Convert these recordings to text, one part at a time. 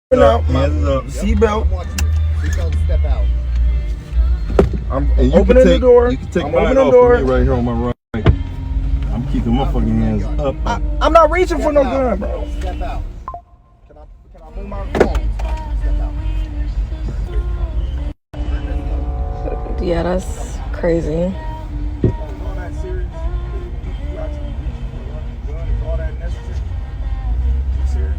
Now, Hands up. seatbelt. I'm watching you. Seatbelt, step out. I'm And you opening can take, the door. You can take I'm mine opening off the door. of me right here on my right. I'm keeping my fucking hands up. I'm not reaching for no Step gun, out. bro. Step out. Can I move my phone? Step out. Yeah, that's crazy. All that serious? You actually reaching for a gun? Is all that necessary? You serious?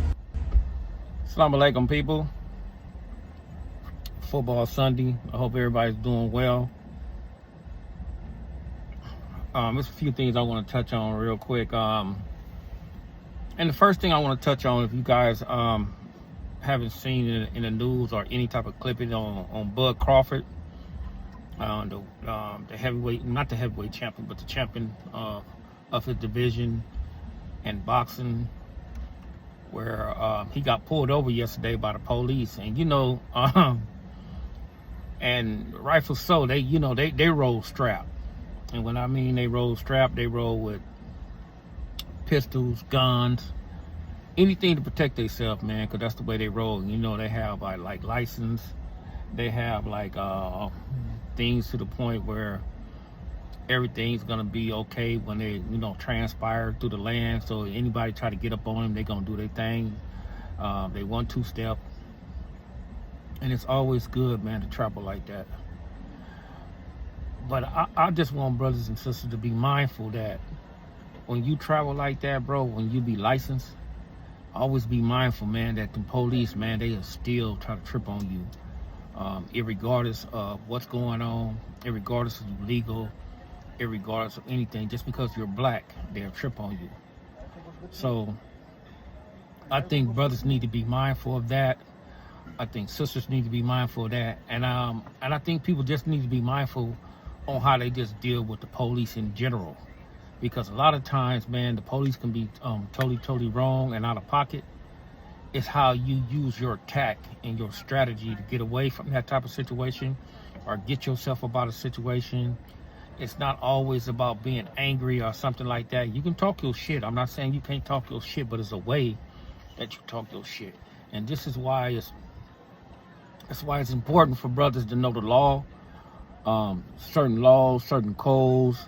Assalamu alaikum, people. Football Sunday. I hope everybody's doing well. There's a few things I want to touch on real quick. And the first thing I want to touch on, if you guys haven't seen it in the news or any type of clipping on Bud Crawford, the heavyweight, not the heavyweight champion, but the champion of his division in boxing, where he got pulled over yesterday by the police, and and rightful so, they roll strapped. And when I mean they roll strapped, they roll with pistols, guns, anything to protect themselves, man, because that's the way they roll. They have like license, they have like things to the point where everything's gonna be okay when they transpire through the land. So anybody try to get up on them, they gonna do their thing. They 1-2 step, and it's always good, man, to travel like that. But I just want brothers and sisters to be mindful that when you travel like that, bro, when you be licensed, always be mindful, man, that the police, man, they will still try to trip on you, irregardless of what's going on, irregardless of you legal, irregardless of anything. Just because you're black, they'll trip on you. So I think brothers need to be mindful of that. I think sisters need to be mindful of that, and I think people just need to be mindful on how they just deal with the police in general, because a lot of times, man, the police can be totally wrong and out of pocket. It's how you use your attack and your strategy to get away from that type of situation or get yourself about a situation. It's not always about being angry or something like that. You can talk your shit. I'm not saying you can't talk your shit, but it's a way that you talk your shit. And this is why it's important for brothers to know the law, certain laws, certain codes,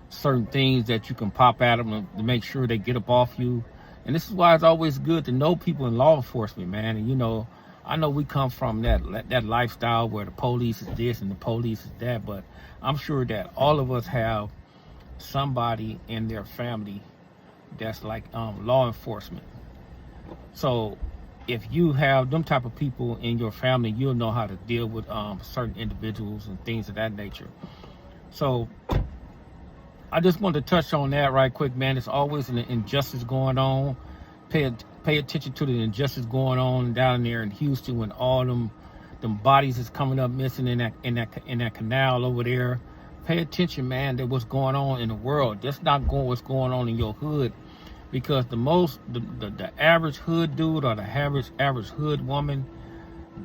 certain things that you can pop at them to make sure they get up off you. And this is why it's always good to know people in law enforcement, man. And I know we come from that lifestyle where the police is this and the police is that, but I'm sure that all of us have somebody in their family that's like law enforcement. So if you have them type of people in your family, you'll know how to deal with certain individuals and things of that nature. So I just wanted to touch on that right quick, man. There's always an injustice going on. Pay attention to the injustice going on down there in Houston when all them bodies is coming up missing in that canal over there. Pay attention, man, to what's going on in the world. Just not what's going on in your hood, because the average hood dude or the average hood woman,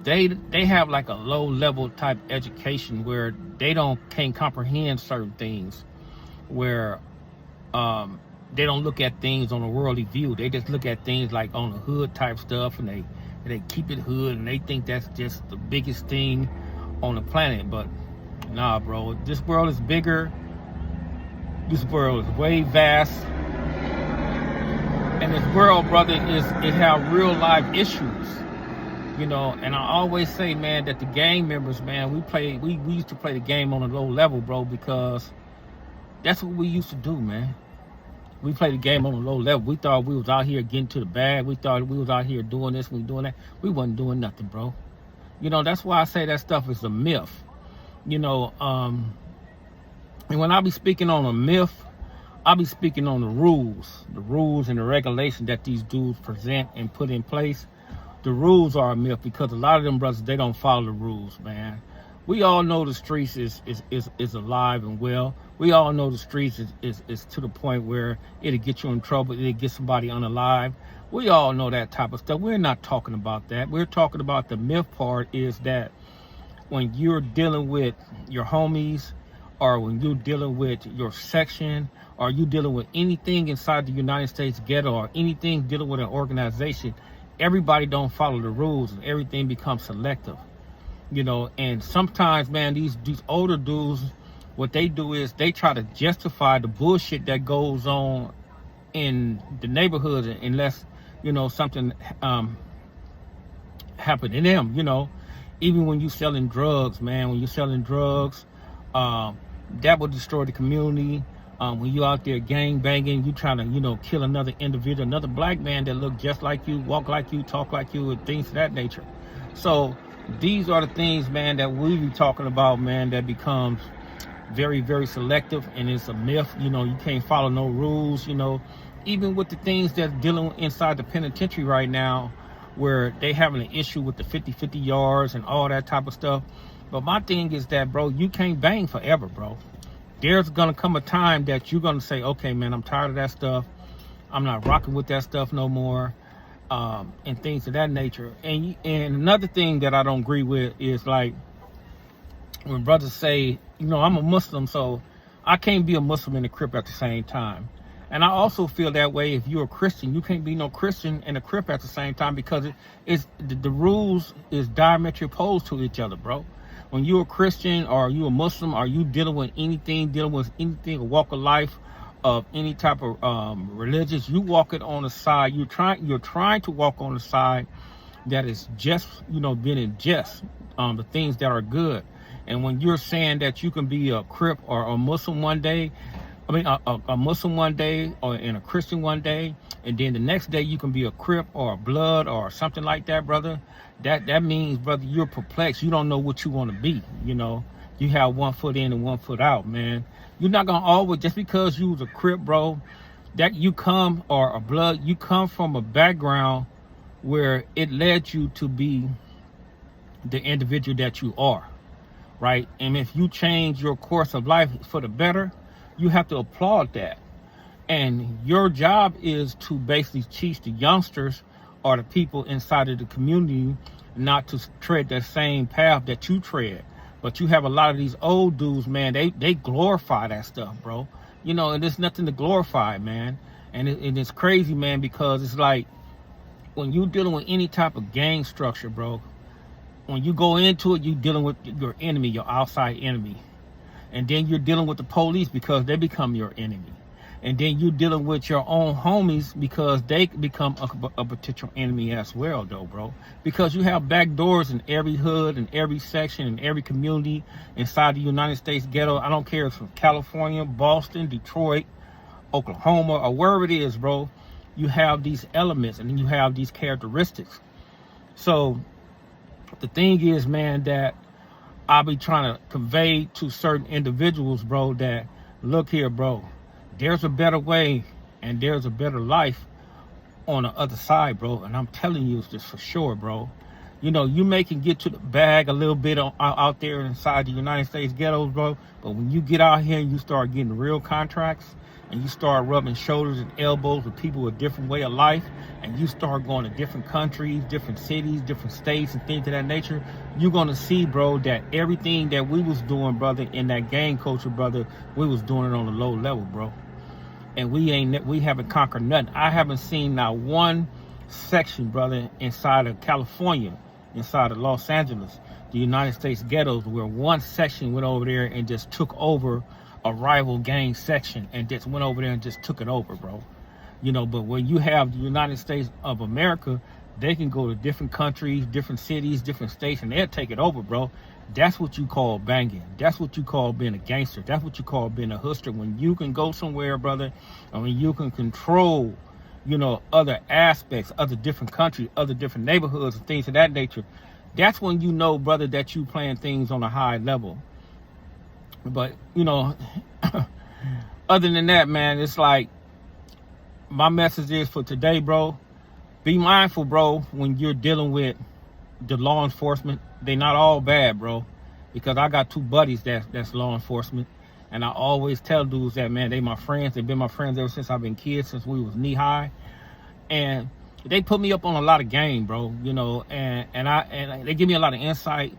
they have like a low level type education where they can't comprehend certain things, where they don't look at things on a worldly view. They just look at things like on the hood type stuff, and they keep it hood, and they think that's just the biggest thing on the planet. But nah, bro, this world is bigger. This world is way vast. And this world, brother, it have real life issues, And I always say, man, that the gang members, man, we used to play the game on a low level, bro, because that's what we used to do, man. We played the game on a low level. We thought we was out here getting to the bag. We thought we was out here doing this, we doing that. We wasn't doing nothing, bro. That's why I say that stuff is a myth. And when I be speaking on a myth, I'll be speaking on the rules and the regulation that these dudes present and put in place. The rules are a myth because a lot of them brothers, they don't follow the rules, man. We all know the streets is alive and well. We all know the streets is to the point where it'll get you in trouble, it'll get somebody unalive. We all know that type of stuff. We're not talking about that. We're talking about the myth part, is that when you're dealing with your homies, or when you're dealing with your section, or you dealing with anything inside the United States ghetto, or anything dealing with an organization, everybody don't follow the rules and everything becomes selective, you know. And sometimes, man, these older dudes, what they do is they try to justify the bullshit that goes on in the neighborhood unless, you know, something happened to them, you know. Even when you selling drugs, man, when you're selling drugs, that will destroy the community. When you out there gang banging, you trying to, you know, kill another individual, another black man that look just like you, walk like you, talk like you, and things of that nature. So these are the things, man, that we be talking about, man, that becomes very, very selective, and it's a myth. You know, you can't follow no rules, you know. Even with the things that's dealing inside the penitentiary right now, where they having an issue with the 50-50 yards and all that type of stuff. But my thing is that, bro, you can't bang forever, bro. There's gonna come a time that you're gonna say, okay, man, I'm tired of that stuff. I'm not rocking with that stuff no more, and things of that nature. And another thing that I don't agree with is like when brothers say, you know, I'm a Muslim, so I can't be a Muslim and a Crip at the same time. And I also feel that way if you're a Christian. You can't be no Christian and a Crip at the same time, because the rules is diametrically opposed to each other, bro. When you're a Christian or you a Muslim, or you dealing with anything, a walk of life of any type of religious, you walk it on the side. You're trying to walk on the side that is just, you know, being in just the things that are good. And when you're saying that you can be a Crip or a Muslim one day, a Muslim one day or in a Christian one day, and then the next day you can be a Crip or a Blood or something like that, brother. That means, brother, you're perplexed. You don't know what you want to be. You know, you have 1 foot in and 1 foot out, man. You're not gonna always, just because you was a Crip, bro, that you come, or a Blood, you come from a background where it led you to be the individual that you are, right? And if you change your course of life for the better, you have to applaud that. And your job is to basically teach the youngsters or the people inside of the community not to tread that same path that you tread. But you have a lot of these old dudes, man, they glorify that stuff, bro. You know, and there's nothing to glorify, man. And it's crazy, man, because it's like when you're dealing with any type of gang structure, bro, when you go into it, you're dealing with your enemy, your outside enemy. And then you're dealing with the police because they become your enemy. And then you're dealing with your own homies because they become a potential enemy as well, though, bro. Because you have back doors in every hood, in every section, in every community inside the United States ghetto. I don't care if it's from California, Boston, Detroit, Oklahoma, or wherever it is, bro. You have these elements and then you have these characteristics. So the thing is, man, that I'll be trying to convey to certain individuals, bro, that look here, bro, there's a better way and there's a better life on the other side, bro. And I'm telling you this for sure, bro. You know, you may can get to the bag a little bit out there inside the United States ghettos, bro. But when you get out here and you start getting real contracts and you start rubbing shoulders and elbows with people with a different way of life, and you start going to different countries, different cities, different states and things of that nature, you're going to see, bro, that everything that we was doing, brother, in that gang culture, brother, we was doing it on a low level, bro. And we haven't conquered nothing. I haven't seen not one section, brother, inside of California, inside of Los Angeles, the United States ghettos, where one section went over there and just took over a rival gang section and just went over there and just took it over, bro. You know, but when you have the United States of America, they can go to different countries, different cities, different states, and they'll take it over, bro. That's what you call banging. That's what you call being a gangster. That's what you call being a hustler. When you can go somewhere, brother, and when you can control, you know, other aspects, other different countries, other different neighborhoods and things of that nature, that's when you know, brother, that you playing things on a high level. But, you know, other than that, man, it's like, my message is for today, bro, be mindful, bro, when you're dealing with the law enforcement. They not all bad, bro, because I got two buddies that's law enforcement, and I always tell dudes that, man, they my friends. They've been my friends ever since I've been kids, since we was knee high, and they put me up on a lot of game, bro, you know, and they give me a lot of insight.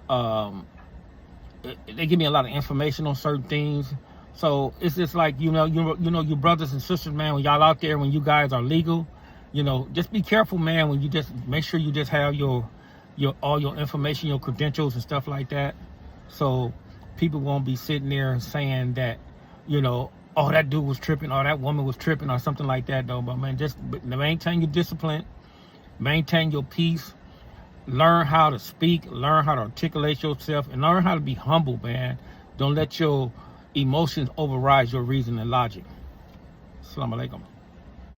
They give me a lot of information on certain things. So it's just like, you know, your brothers and sisters, man, when y'all out there, when you guys are legal, You know, just be careful, man, when you just make sure you just have your all your information, your credentials and stuff like that. So people won't be sitting there saying that, you know, oh, that dude was tripping, or that woman was tripping, or something like that, though. But man, just maintain your discipline, maintain your peace, learn how to speak, learn how to articulate yourself, and learn how to be humble, man. Don't let your emotions override your reason and logic. Assalamu alaikum.